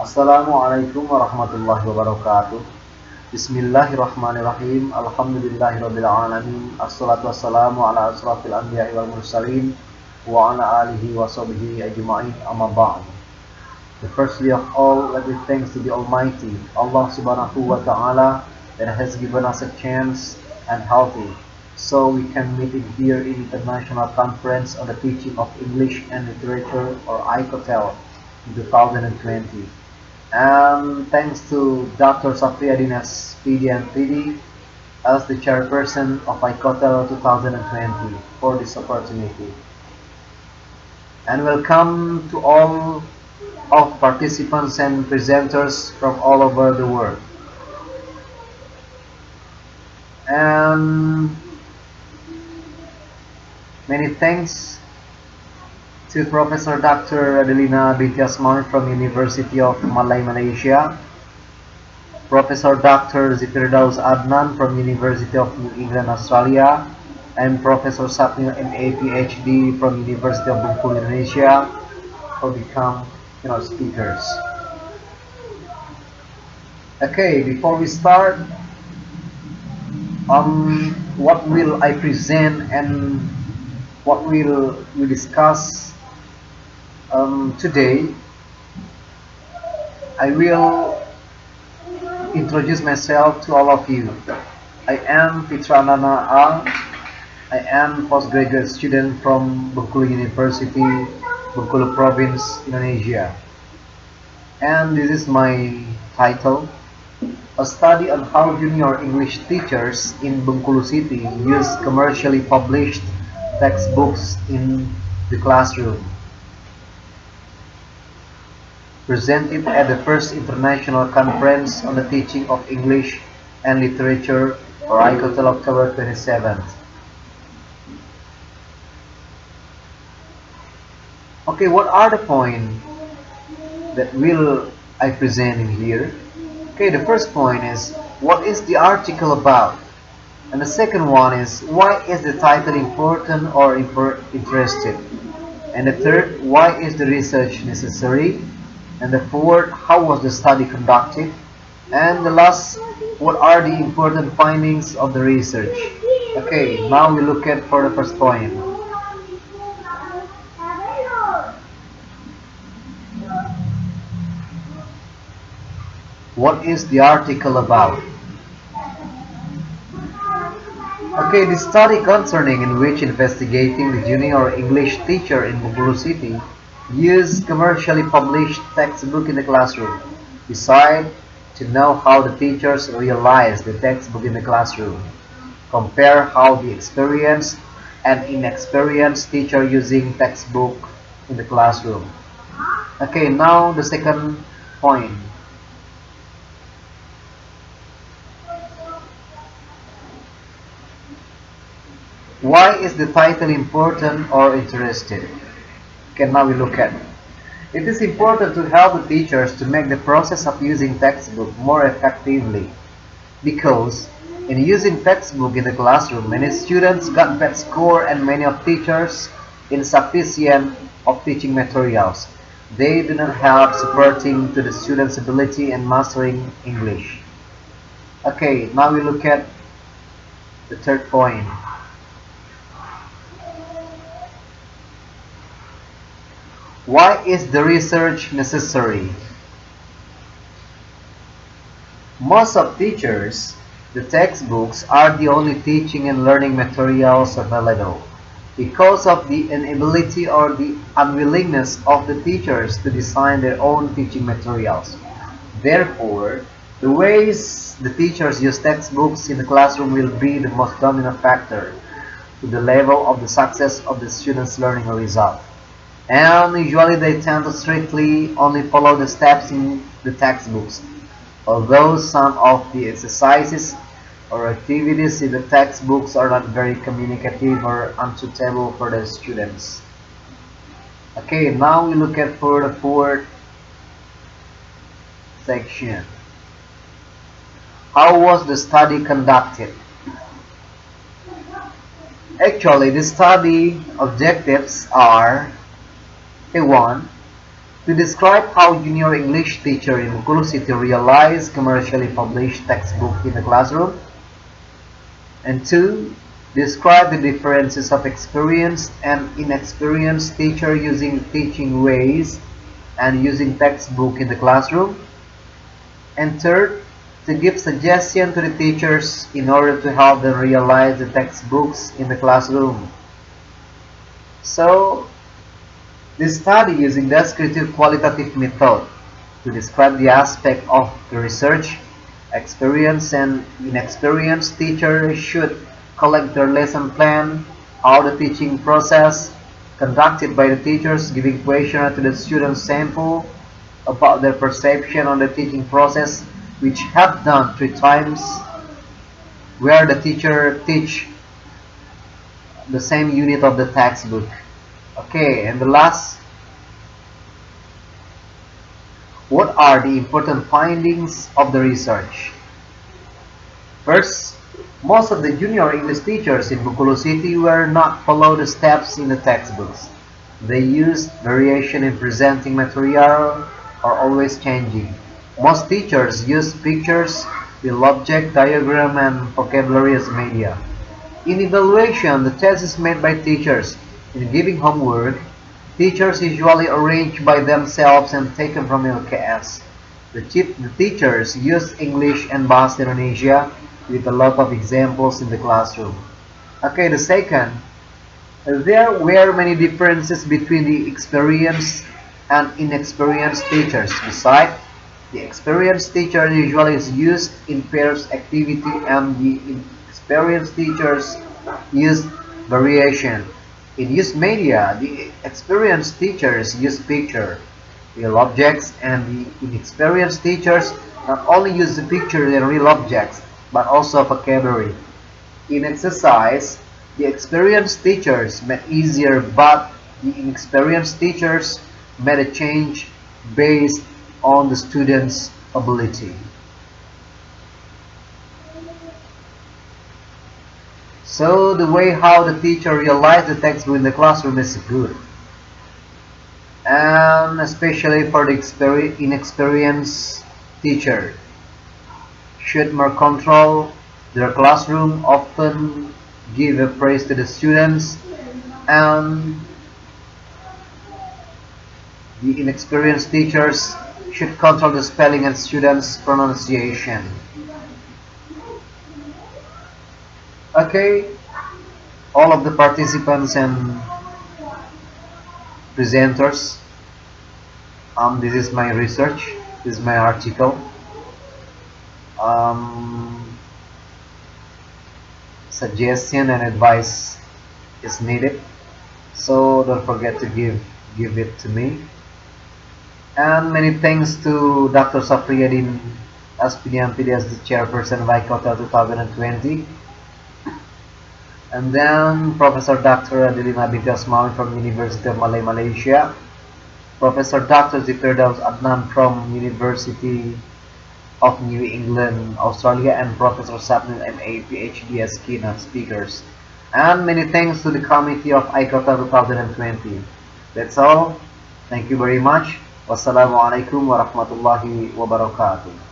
Assalamualaikum warahmatullahi wabarakatuh. Bismillahirrahmanirrahim. Alhamdulillahirabbil alamin. Assalatu wassalamu ala asrafil anbiya'i wal mursalin wa ala alihi wa sahbihi ajma'in. Amma ba'd. The firstly of all, let me thanks to the Almighty Allah Subhanahu wa Ta'ala that has given us a chance and healthy so we can meet it here in International Conference on the Teaching of English and Literature, or ICOTEL, in 2020. And thanks to Dr. Safriadinas PD and PD as the chairperson of ICOTEL 2020 for this opportunity. And welcome to all of participants and presenters from all over the world. And many thanks to Professor Dr. Adelina binti Asmawi from University of Malay, Malaysia, Professor Dr. Zifirdaus Adnan from University of New England, Australia, and Professor Satnil MA PhD from University of Bengkulu, Indonesia, will become speakers. Okay, before we start, what will I present and what will we discuss today? I will introduce myself to all of you. I am Fitra Andana. I am postgraduate student from Bengkulu University, Bengkulu Province, Indonesia. And this is my title: A Study on How Junior English Teachers in Bengkulu City Use Commercially Published Textbooks in the Classroom. Presented at the First International Conference on the Teaching of English and Literature, or ICOTEL, October 27th. Okay, what are the points that will I present in here? Okay, the first point is, what is the article about? And the second one is, why is the title important or interesting? And the third, why is the research necessary? And the fourth, how was the study conducted? And the last, what are the important findings of the research? Okay, now we look at for the first point. What is the article about? Okay, the study concerning in which investigating the junior English teacher in Bengkulu City use commercially published textbook in the classroom. Decide to know how the teachers realize the textbook in the classroom. Compare how the experienced and inexperienced teacher using textbook in the classroom. Okay, now the second point. Why is the title important or interesting? Okay, now we look at it. It is important to help the teachers to make the process of using textbook more effectively, because in using textbook in the classroom, many students got bad score and many of teachers insufficient of teaching materials. They do not help supporting to the students' ability and mastering English. Okay, now we look at the third point. Why is the research necessary? Most of teachers, the textbooks are the only teaching and learning materials available because of the inability or the unwillingness of the teachers to design their own teaching materials. Therefore, the ways the teachers use textbooks in the classroom will be the most dominant factor to the level of the success of the students' learning result. And usually they tend to strictly only follow the steps in the textbooks, although some of the exercises or activities in the textbooks are not very communicative or unsuitable for the students. Okay, now we look at for the fourth section. How was the study conducted? Actually, the study objectives are: 1. To describe how junior English teacher in Bengkulu City realize commercially published textbook in the classroom. And 2. Describe the differences of experienced and inexperienced teacher using teaching ways and using textbook in the classroom. And 3rd, to give suggestion to the teachers in order to help them realize the textbooks in the classroom. So, this study using descriptive qualitative method to describe the aspect of the research. Experienced and inexperienced teachers should collect their lesson plan, how the teaching process conducted by the teachers, giving questionnaire to the student sample about their perception on the teaching process, which have done 3 times, where the teacher teach the same unit of the textbook. Okay, and the last, what are the important findings of the research? First, most of the junior English teachers in Bengkulu City were not follow the steps in the textbooks. They used variation in presenting material or always changing. Most teachers use pictures, will object, diagram, and vocabulary as media. In evaluation, the test is made by teachers. In giving homework, teachers usually arrange by themselves and taken from LKS. The teachers use English and Bahasa Indonesia with a lot of examples in the classroom. Okay, the second, there were many differences between the experienced and inexperienced teachers. Besides, the experienced teacher usually is used in pairs activity and the inexperienced teachers use variation. In use media, the experienced teachers use picture, real objects, and the inexperienced teachers not only use the picture and real objects, but also vocabulary. In exercise, the experienced teachers made easier, but the inexperienced teachers made a change based on the student's ability. So the way how the teacher realized the textbook in the classroom is good. And especially for the inexperienced teacher, should more control their classroom, often give a praise to the students, and the inexperienced teachers should control the spelling and students' pronunciation. Okay, all of the participants and presenters, this is my research, this is my article. Suggestion and advice is needed, so don't forget to give it to me. And many thanks to Dr. Safriyadin Aspiniampidi as the chairperson of ICOTA 2020. And then Professor Dr. Adelina Bintasmawi from University of Malay, Malaysia. Professor Dr. Zifirdaus Adnan from University of New England, Australia, and Professor Sapnil MA, PhD as keynote speakers. And many thanks to the committee of ICOTA 2020. That's all. Thank you very much. Wassalamualaikum warahmatullahi wabarakatuh.